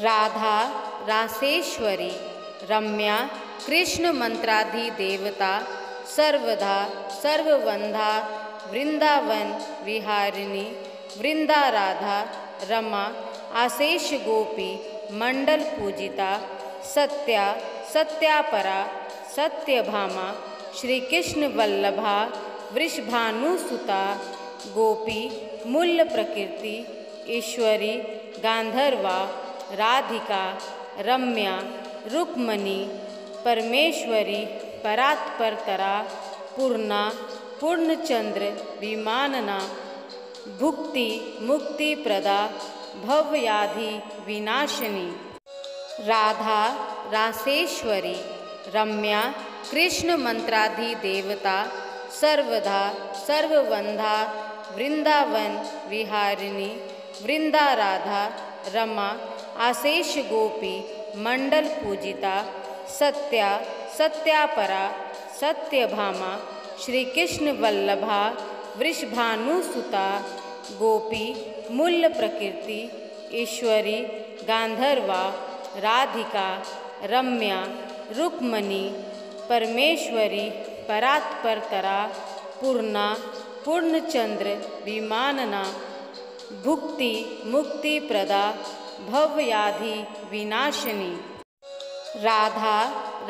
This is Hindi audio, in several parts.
राधा रासेश्वरी रम्या कृष्ण मंत्राधि देवता सर्वधा सर्ववंधा वृंदावन विहारिणी वृंदा राधा रमा आशेष गोपी मंडल पूजिता सत्या सत्यापरा सत्यभामा श्री कृष्ण वल्लभा वृषभानुसुता गोपी मूल प्रकृति ईश्वरी गांधर्वा राधिका रम्या रुक्मणी परमेश्वरी परात्परतरा पूर्णा पूर्णचंद्र विमानना भुक्ति मुक्ति प्रदा भवयाधि विनाशिनी राधा रासेश्वरी रम्या कृष्ण मंत्राधि देवता सर्वधा सर्ववंधा वृंदावन विहारिणी वृंदा राधा रमा आशेष गोपी मंडल पूजिता सत्या सत्यापरा सत्यभामा श्री कृष्ण वल्लभा वृषभानुसुता गोपी मूल प्रकृति ईश्वरी गांधर्वा राधिका रम्या रुक्मणी परमेश्वरी परात्परतरा पूर्णा पूर्णचंद्र विमानना भुक्ति मुक्ति प्रदा भवयाधि विनाशिनी राधा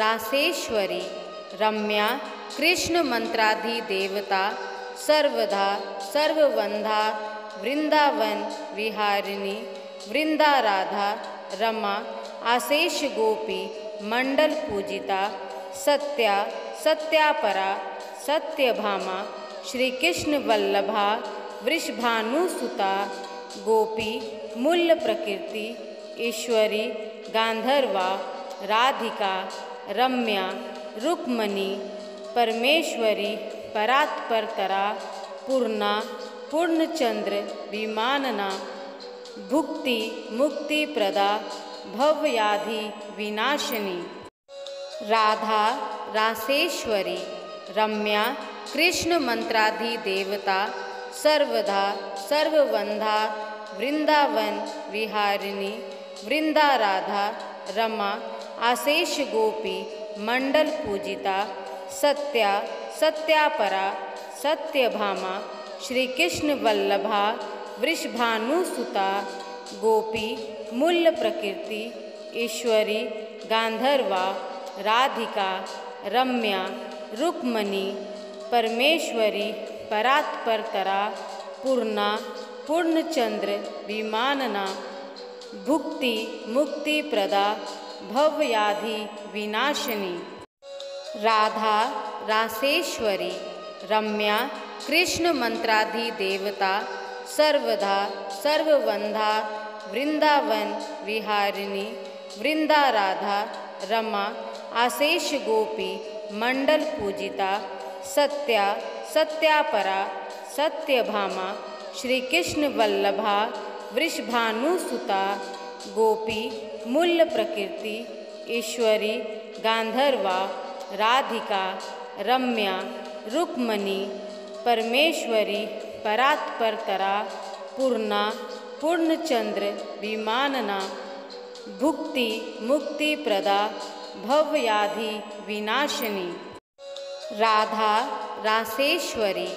रासेश्वरी रम्या कृष्ण मंत्राधि देवता सर्वधा सर्ववंधा वृंदावन विहारिणी वृंदा राधा रमा आशेष गोपी मंडल पूजिता सत्या सत्यापरा सत्यभामा श्री कृष्ण वल्लभा वृषभानुसुता गोपी मूल प्रकृति ईश्वरी गांधर्वा राधिका रम्या रुक्मणी परमेश्वरी परात्परतरा पूर्णा पूर्णचंद्र विमानना भुक्ति मुक्ति प्रदा भवयाधि विनाशिनी राधा रासेश्वरी रम्या कृष्ण मंत्राधि देवता सर्वधा सर्ववंधा वृंदावन विहारिणी वृंदा राधा रमा आशेष गोपी मंडल पूजिता सत्या सत्यापरा सत्यभामा श्री कृष्ण वल्लभा वृषभानुसुता गोपी मूल प्रकृति ईश्वरी गांधर्वा राधिका रम्या रुक्मणी परमेश्वरी परात्परतरा पूर्णा पूर्णचंद्र विमानना भुक्ति मुक्ति प्रदा भवयाधि विनाशिनी राधा रासेश्वरी रम्या कृष्ण मंत्राधि देवता सर्वधा सर्ववंधा वृंदावन विहारिणी वृंदा राधा रमा आशेष गोपी मंडल पूजिता सत्या सत्यापरा सत्यभामा श्री कृष्ण वल्लभा वृषभानुसुता गोपी मूल प्रकृति ईश्वरी गांधर्वा राधिका रम्या रुक्मणी परमेश्वरी परात्परतरा पूर्णा पूर्णचंद्र विमानना भुक्ति मुक्ति प्रदा भवयाधि विनाशिनी राधा रासेश्वरी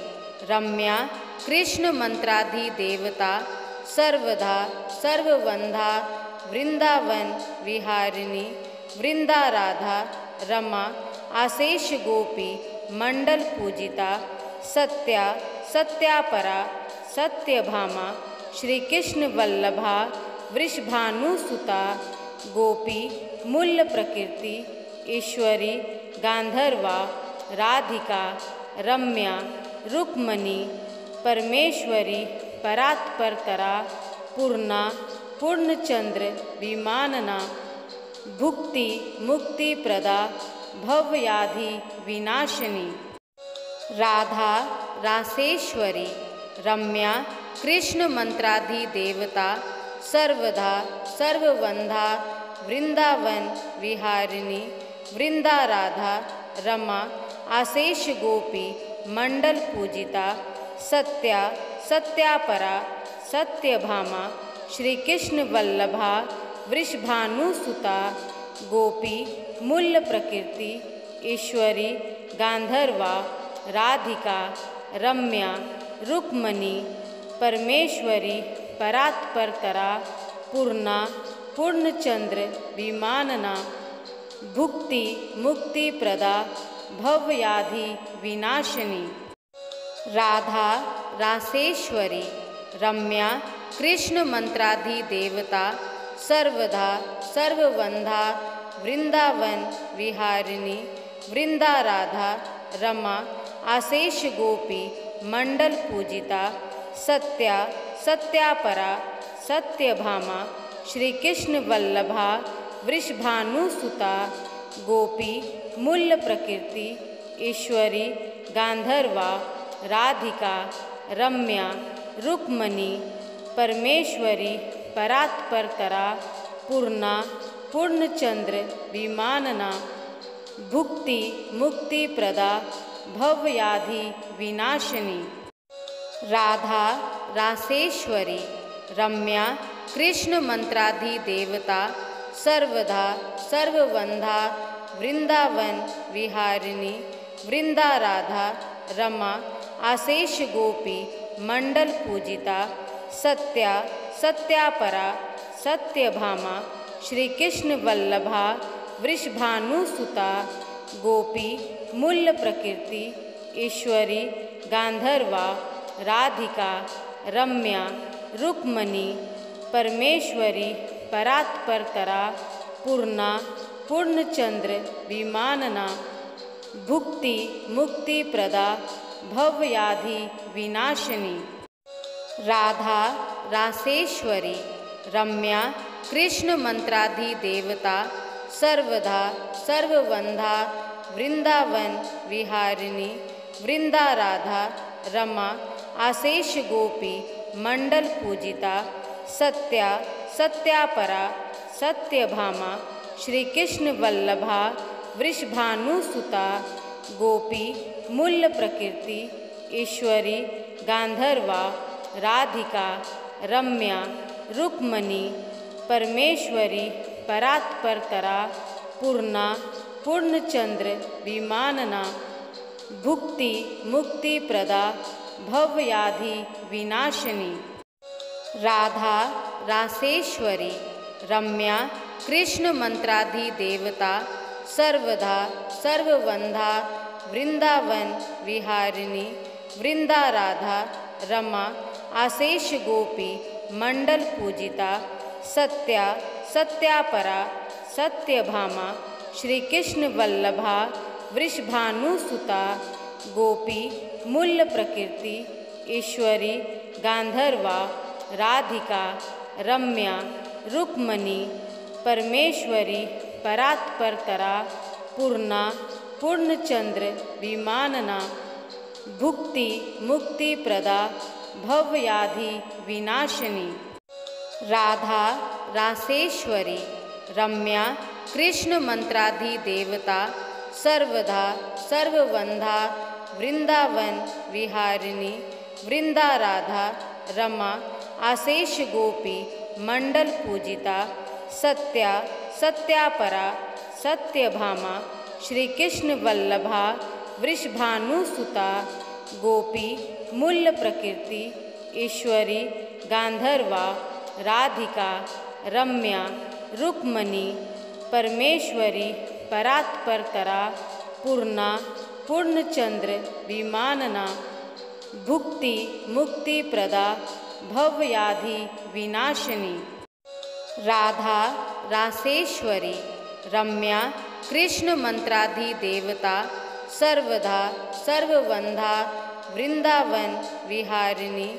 रम्या कृष्ण मंत्राधि देवता सर्वधा सर्ववंधा वृंदावन विहारिणी वृंदा राधा रमा आशेष गोपी मंडल पूजिता सत्या सत्यापरा सत्यभामा श्री कृष्ण वल्लभा वृषभानुसुता गोपी मूल प्रकृति ईश्वरी गांधर्वा राधिका रम्या रुक्मणी परमेश्वरी परात्परतरा पूर्णा पूर्णचंद्र विमानना भुक्ति मुक्ति प्रदा भवयाधि विनाशिनी राधा रासेश्वरी रम्या कृष्ण मंत्राधि देवता सर्वधा सर्ववंधा वृंदावन विहारिणी वृंदा राधा रमा आशेष गोपी मंडल पूजिता सत्या सत्यापरा सत्यभामा श्री कृष्ण वल्लभा वृषभानुसुता गोपी मूल्य प्रकृति ईश्वरी गांधर्वा राधिका रम्या रुक्मणी परमेश्वरी परात्परतरा पूर्णा पूर्णचंद्र विमानना भुक्ति मुक्ति प्रदा भवव्याधि विनाशिनी राधा रासेश्वरी रम्या कृष्ण मंत्राधि देवता सर्वदा सर्ववंधा वृंदावन विहारिणी वृंदा राधा रमा आशेष गोपी मंडल पूजिता सत्या सत्यापरा सत्यभामा श्री कृष्ण वल्लभा वृषभानुसुता गोपी मूल्य प्रकृति ईश्वरी गांधर्वा राधिका रम्या रुक्मणी परमेश्वरी परात्परतरा पूर्णा पूर्णचंद्र विमानना भुक्ति मुक्ति प्रदा भवव्याधि विनाशिनी राधा रासेश्वरी रम्या कृष्ण मंत्राधि देवता सर्वदा सर्ववंधा वृंदावन विहारिणी वृंदा राधा रमा आशेष गोपी मंडल पूजिता सत्या सत्यापरा सत्यभामा श्री कृष्ण वल्लभा वृषभानुसुता गोपी मूल्य प्रकृति ईश्वरी गांधर्वा राधिका रम्या रुक्मणी परमेश्वरी परात्परतरा पूर्णा पूर्णचंद्र विमानना भुक्ति मुक्ति प्रदा भवव्याधि विनाशिनी राधा रासेश्वरी रम्या कृष्ण मंत्राधि देवता सर्वदा सर्ववंधा वृंदावन विहारिणी वृंदा राधा रमा आशेष गोपी मंडल पूजिता सत्या सत्यापरा सत्यभामा श्री कृष्ण वल्लभा वृषभानुसुता गोपी मूल्य प्रकृति ईश्वरी गांधर्वा राधिका रम्या रुक्मणी परमेश्वरी परात्परतरा पूर्णा पूर्णचंद्र विमानना भुक्ति मुक्ति प्रदा भवव्याधि विनाशिनी राधा रासेश्वरी रम्या कृष्ण मंत्राधि देवता सर्वदा सर्ववंधा वृंदावन विहारिणी वृंदा राधा रमा आशेष गोपी मंडल पूजिता सत्या सत्यापरा सत्यभामा श्री कृष्ण वल्लभा वृषभानुसुता गोपी मूल्य प्रकृति ईश्वरी गांधर्वा राधिका रम्या रुक्मणी परमेश्वरी परात्परतरा पूर्णा पूर्णचंद्र विमानना भुक्ति मुक्ति प्रदा भवव्याधि विनाशिनी राधा रासेश्वरी रम्या कृष्ण मंत्राधि देवता सर्वदा सर्ववंधा वृंदावन विहारिणी वृंदा राधा रमा आशेष गोपी मंडल पूजिता सत्या सत्यापरा सत्यभामा श्री कृष्ण वल्लभा वृषभानुसुता गोपी मूल्य प्रकृति ईश्वरी गांधर्वा राधिका रम्या रुक्मणी परमेश्वरी परात्परतरा पूर्णा पूर्णचंद्र विमानना भुक्ति मुक्ति प्रदा भवव्याधि विनाशिनी राधा रासेश्वरी रम्या कृष्ण मंत्राधि देवता सर्वदा सर्ववंधा वृंदावन विहारिणी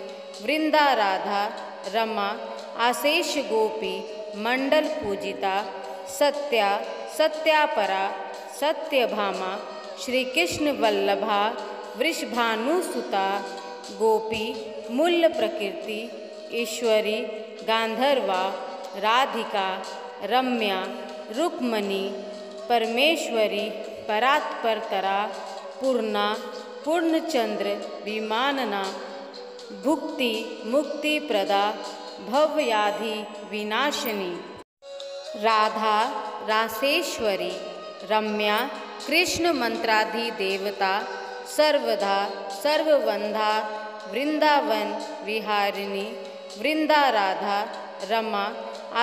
वृंदा राधा रमा आशेष गोपी मंडल पूजिता सत्या सत्यापरा सत्यभामा श्री कृष्ण वल्लभा वृषभानुसुता गोपी मूल्य प्रकृति ईश्वरी गांधर्वा राधिका रम्या रुक्मणी परमेश्वरी परात्परतरा पूर्णा पूर्णचंद्र विमानना भुक्ति मुक्ति प्रदा भवव्याधि विनाशिनी राधा रासेश्वरी रम्या कृष्ण मंत्राधिदेवता सर्वधा सर्ववंधा वृंदावन विहारिणी वृंदा राधा रमा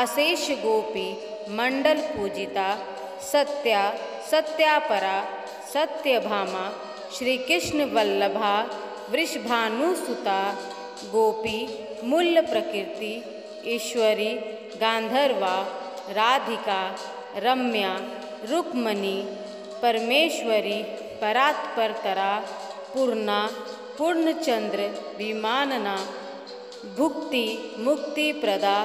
आशेष गोपी मंडल पूजिता सत्या सत्यापरा सत्यभामा श्री कृष्ण वल्लभा वृषभानुसुता गोपी मूल्य प्रकृति ईश्वरी गांधर्वा राधिका रम्या रुक्मणी परमेश्वरी परात्परतरा पूर्णा पूर्णचंद्र विमानना भुक्ति मुक्ति प्रदा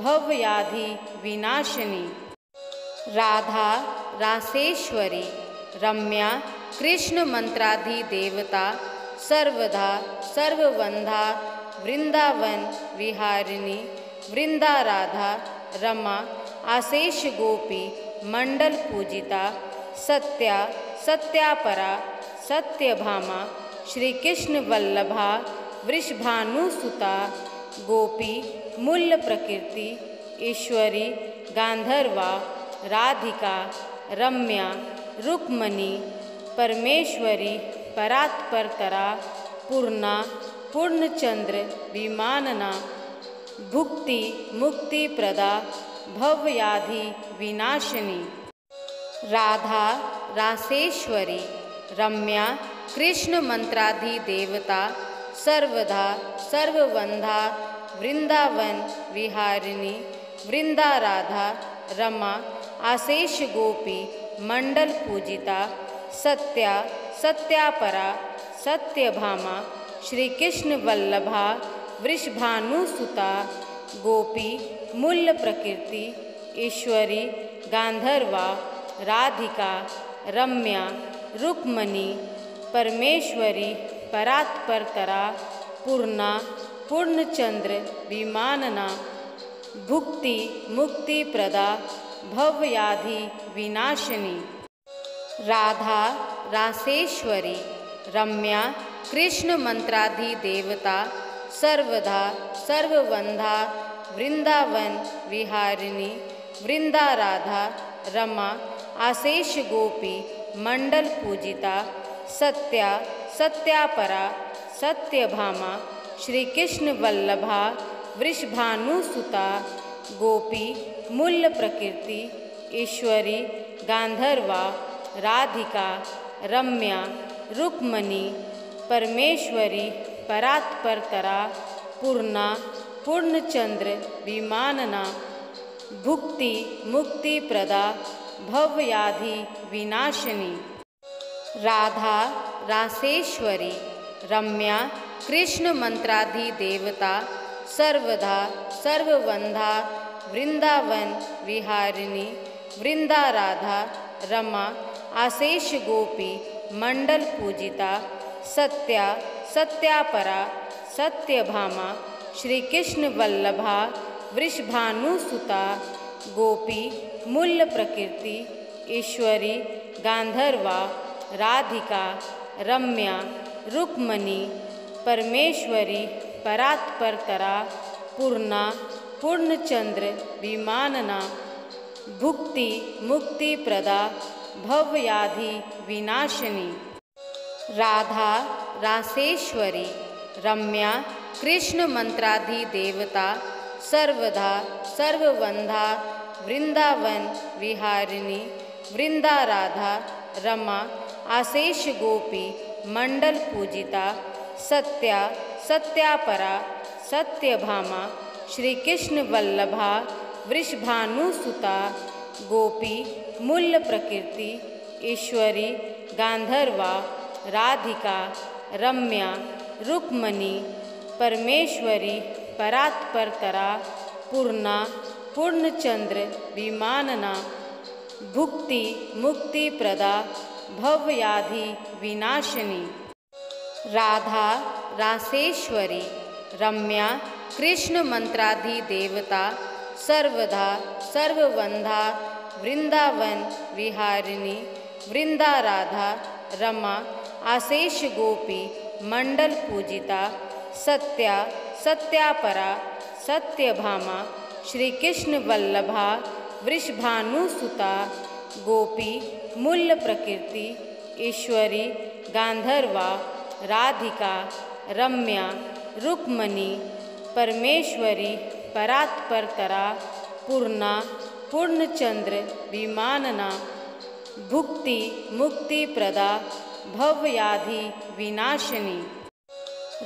भवव्याधि विनाशिनी राधा रासेश्वरी रम्या कृष्ण मंत्राधिदेवता सर्वधा सर्ववंधा वृंदावन विहारिणी वृंदा राधा रमा आशेष गोपी मंडल पूजिता सत्या सत्यापरा सत्यभामा श्री कृष्ण वल्लभा वृषभानुसुता गोपी मूल्य प्रकृति ईश्वरी गांधर्वा राधिका रम्या रुक्मणी परमेश्वरी परात्परतरा पूर्णा पूर्णचंद्र विमानना भुक्ति मुक्ति प्रदा भवव्याधि विनाशिनी राधा रासेश्वरी रम्या कृष्ण मंत्राधिदेवता सर्वधा सर्ववंधा वृंदावन विहारिणी वृंदा राधा रमा आशेष गोपी मंडल पूजिता सत्या सत्यापरा सत्यभामा श्री कृष्ण वल्लभा वृषभानुसुता गोपी मूल्य प्रकृति ईश्वरी गांधर्वा राधिका रम्या रुक्मणी परमेश्वरी परात्परतरा पूर्णा पूर्णचंद्र विमानना भुक्ति मुक्ति प्रदा भवव्याधि विनाशिनी राधा रासेश्वरी रम्या कृष्ण मंत्राधिदेवता सर्वधा सर्ववंधा वृंदावन विहारिणी वृंदा राधा रमा आशेष गोपी मंडल पूजिता सत्या सत्यापरा सत्यभामा श्री कृष्ण वल्लभा वृषभानुसुता गोपी मूल्य प्रकृति ईश्वरी गांधर्वा राधिका रम्या रुक्मणी परमेश्वरी परात्परतरा पूर्णा पूर्णचंद्र विमानना भुक्ति मुक्ति प्रदा भवव्याधि विनाशिनी राधा रासेश्वरी रम्या कृष्ण मंत्राधिदेवता सर्वधा सर्ववंधा वृंदावन विहारिणी वृंदा राधा रमा आशेष गोपी मंडल पूजिता सत्या सत्यापरा सत्यभामा श्री कृष्ण वल्लभा वृषभानुसुता गोपी मूल्य प्रकृति ईश्वरी गांधर्वा राधिका रम्या रुक्मणी परमेश्वरी परात्परतरा पूर्णा पूर्णचंद्र विमानना भुक्ति मुक्ति प्रदा भवव्याधि विनाशिनी राधा रासेश्वरी रम्या कृष्ण मंत्राधिदेवता सर्वधा सर्ववंधा वृंदावन विहारिणी वृंदा राधा रमा आशेष गोपी मंडल पूजिता सत्या सत्यापरा सत्यभामा श्री कृष्ण वल्लभा वृषभानुसुता गोपी मूल्य प्रकृति ईश्वरी गांधर्वा राधिका रम्या रुक्मणी परमेश्वरी परात्परतरा पूर्णा पूर्णचंद्र विमानना भुक्ति मुक्ति प्रदा भवव्याधि विनाशिनी राधा रासेश्वरी रम्या कृष्ण मंत्राधिदेवता सर्वधा सर्ववंधा वृंदावन विहारिणी वृंदा राधा रमा आशेष गोपी मंडल पूजिता सत्या सत्यापरा सत्यभामा श्री कृष्ण वल्लभा वृषभानुसुता गोपी मूल प्रकृति ईश्वरी गांधर्वा राधिका रम्या रुक्मणी परमेश्वरी परात्परतरा पूर्णा पूर्णचंद्र विमानना भुक्ति मुक्ति प्रदा भवव्याधि विनाशिनी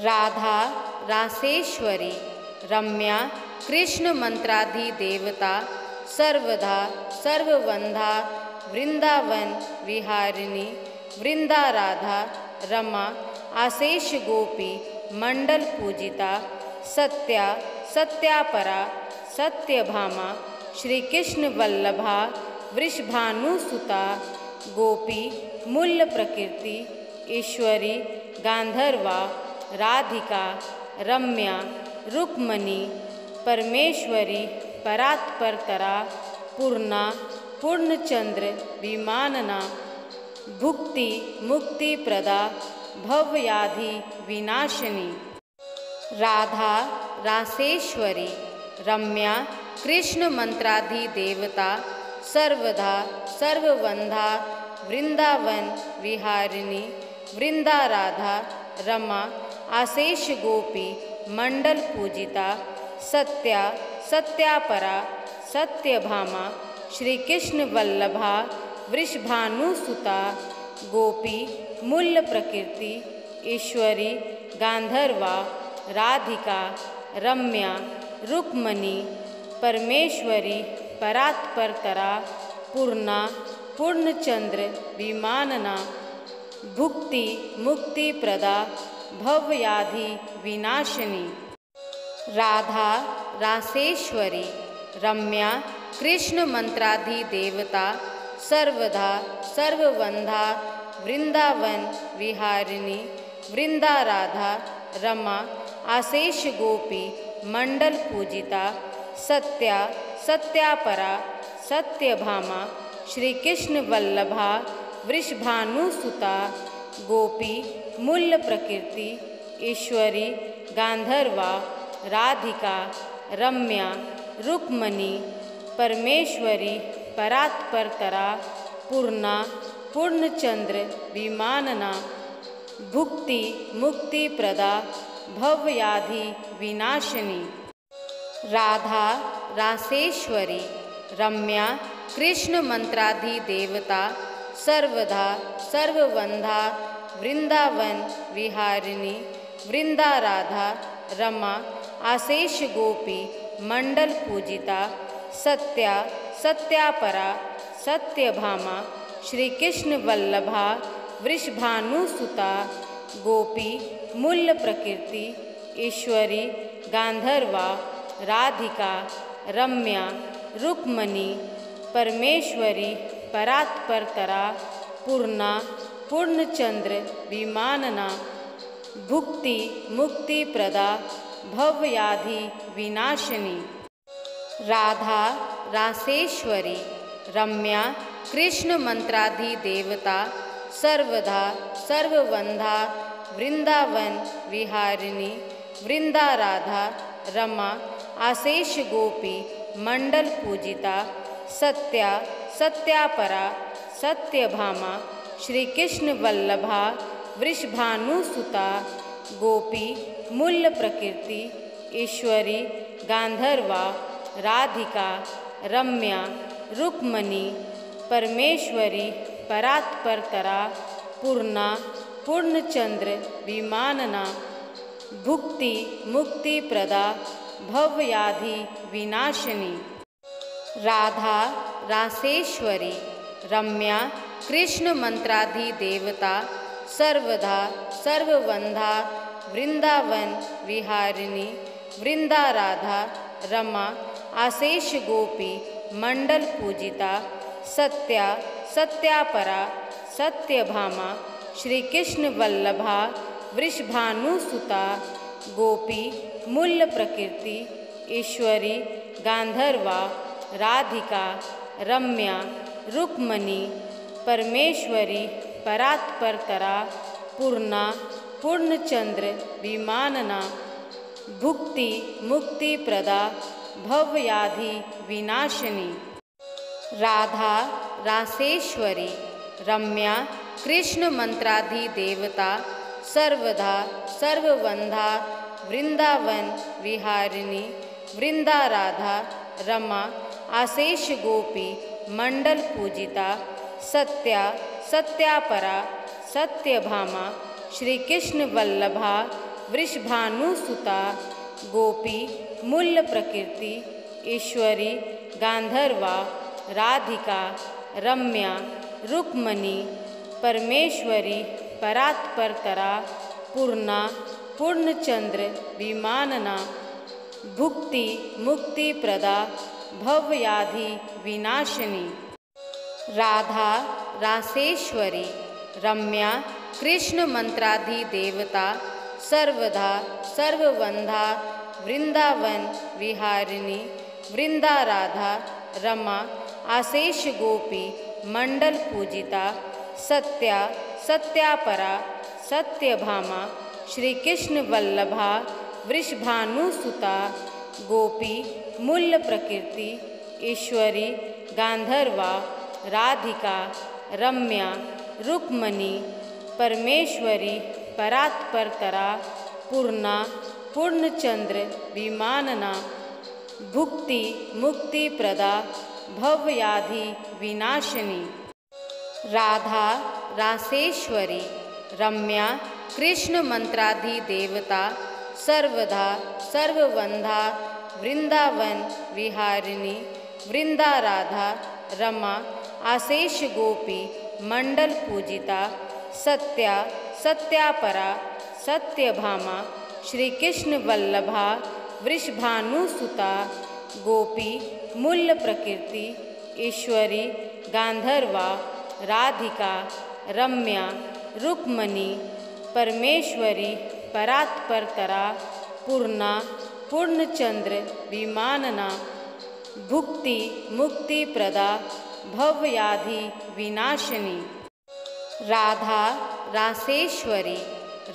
राधा रासेश्वरी रम्या कृष्ण मंत्राधि देवता सर्वदा सर्ववंधा वृंदावन विहारिणी वृंदा राधा रमा आशेष गोपी मंडल पूजिता सत्या सत्यापरा सत्यभामा श्री कृष्ण वल्लभा वृषभानुसुता गोपी मूल प्रकृति ईश्वरी गांधर्वा राधिका रम्या रुक्मणी परमेश्वरी परात्परतरा पूर्णा पूर्णचंद्र विमानना भुक्ति मुक्ति प्रदा भवव्याधि विनाशिनी राधा रासेश्वरी रम्या कृष्ण मंत्राधि देवता सर्वदा सर्ववंधा वृंदावन विहारिणी वृंदा राधा रमा आशेष गोपी मंडल पूजिता सत्या सत्यापरा सत्यभामा श्री कृष्ण वल्लभा वृषभानुसुता गोपी मूल प्रकृति ईश्वरी गांधर्वा राधिका रम्या रुक्मणी परमेश्वरी परात्परतरा पूर्णा पूर्णचंद्र विमानना भुक्ति मुक्ति प्रदा भवव्याधि विनाशिनी राधा रासेश्वरी रम्या कृष्ण मंत्राधि देवता सर्वदा सर्ववंधा वृंदावन विहारिणी वृंदा राधा रमा आशेष गोपी मंडल पूजिता सत्या सत्यापरा सत्यभामा श्री कृष्ण वल्लभा वृषभानुसुता गोपी मूल प्रकृति ईश्वरी गांधर्वा राधिका रम्या रुक्मणी परमेश्वरी परात्परतरा पूर्णा पूर्णचंद्र विमानना भुक्ति मुक्ति प्रदा भवव्याधि विनाशिनी राधा रासेश्वरी रम्या कृष्ण मंत्राधि देवता सर्वदा सर्ववंधा वृंदावन विहारिणी वृंदा राधा रमा आशेष गोपी मंडल पूजिता सत्या सत्यापरा सत्यभामा श्री कृष्ण वल्लभा वृषभानुसुता गोपी मूल प्रकृति ईश्वरी गांधर्वा राधिका रम्या रुक्मणी परमेश्वरी परात्परतरा पूर्णा पूर्णचंद्र विमानना भुक्ति मुक्ति प्रदा भवव्याधि विनाशिनी राधा रासेश्वरी रम्या कृष्ण मंत्राधि देवता सर्वदा सर्ववंधा वृंदावन विहारिणी वृंदा राधा रमा आशेष गोपी मंडल पूजिता सत्या सत्यापरा सत्यभामा श्री कृष्ण वल्लभा वृषभानुसुता गोपी मूल प्रकृति ईश्वरी गांधर्वा राधिका रम्या रुक्मणी परमेश्वरी परात्परतरा पूर्णा पूर्णचंद्र विमानना भुक्ति मुक्ति प्रदा भवव्याधि विनाशिनी राधा रासेश्वरी रम्या कृष्ण मंत्राधि देवता सर्वदा सर्ववंधा वृंदावन विहारिणी वृंदा राधा रमा आशेष गोपी मंडल पूजिता सत्या सत्यापरा सत्यभामा श्री कृष्ण वल्लभा वृषभानुसुता गोपी मूल प्रकृति ईश्वरी गांधर्वा राधिका रम्या रुक्मणी परमेश्वरी परात्परतरा पूर्णा पूर्णचंद्र विमानना भुक्ति मुक्ति प्रदा भवव्याधि विनाशिनी राधा रासेश्वरी रम्या कृष्ण मंत्राधि देवता सर्वधा सर्ववंधा वृंदावन विहारिणी वृंदा राधा रमा आशेष गोपी मंडल पूजिता सत्या सत्यापरा सत्यभामा श्री कृष्ण वल्लभा वृषभानुसुता गोपी मूल प्रकृति ईश्वरी गांधर्वा राधिका रम्या रुक्मणी परमेश्वरी परात्परतरा पूर्णा पूर्णचंद्र विमानना भुक्ति मुक्ति प्रदा भवव्याधि विनाशिनी राधा रासेश्वरी रम्या कृष्ण मंत्राधि देवता सर्वधा सर्ववंधा वृंदावन विहारिणी वृंदा राधा रमा आशेष गोपी मंडल पूजिता सत्या सत्यापरा सत्यभामा श्री कृष्ण वल्लभा वृषभानुसुता गोपी मूल प्रकृति ईश्वरी गांधर्वा राधिका रम्या रुक्मणी परमेश्वरी परात्परतरा पूर्णा पूर्णचंद्र विमानना भुक्ति मुक्ति प्रदा भवव्याधि विनाशिनी राधा रासेश्वरी रम्या कृष्ण मंत्राधि देवता सर्वधा सर्ववंधा वृंदावन विहारिणी वृंदा राधा रमा आशेष गोपी मंडल पूजिता सत्या सत्यापरा सत्यभामा श्री कृष्ण वल्लभा वृषभानुसुता गोपी मूल प्रकृति ईश्वरी गांधर्वा राधिका रम्या रुक्मणी परमेश्वरी परात्परतरा पूर्णा पूर्णचंद्र विमानना भुक्ति मुक्ति प्रदा भवव्याधि विनाशिनी राधा रासेश्वरी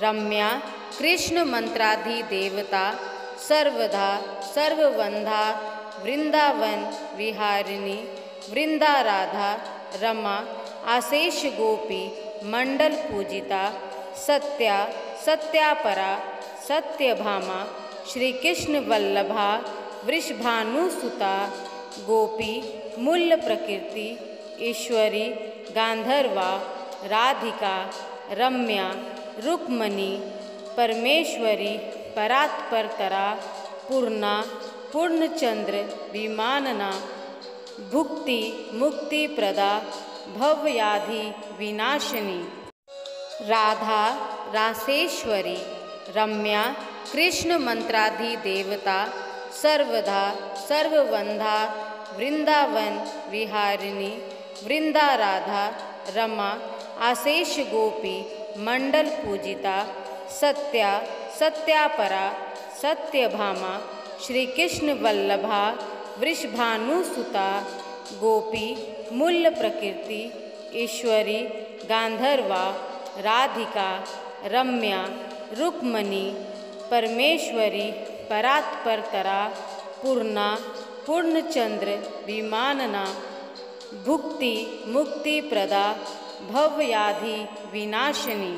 रम्या कृष्ण मंत्राधि देवता सर्वधा सर्ववंधा वृंदावन विहारिणी वृंदा राधा रमा आशेष गोपी मंडल पूजिता सत्या सत्यापरा सत्यभामा श्री कृष्ण वल्लभा वृषभानुसुता गोपी मूल प्रकृति ईश्वरी गांधर्वा राधिका रम्या रुक्मणी परमेश्वरी परात्परतरा पूर्णा पूर्णचंद्र विमानना भुक्ति मुक्ति प्रदा भवव्याधि विनाशिनी राधा रासेश्वरी रम्या कृष्ण मंत्राधि देवता सर्वधा सर्ववंधा वृंदावन विहारिणी वृंदा राधा रमा आशेष गोपी मंडल पूजिता सत्या सत्यापरा सत्यभामा श्री कृष्ण वल्लभा वृषभानुसुता गोपी मूल प्रकृति ईश्वरी गांधर्वा राधिका रम्या रुक्मणी परमेश्वरी परात्परतरा पूर्णा पूर्णचंद्र विमानना भुक्ति मुक्ति प्रदा भवव्याधि विनाशिनी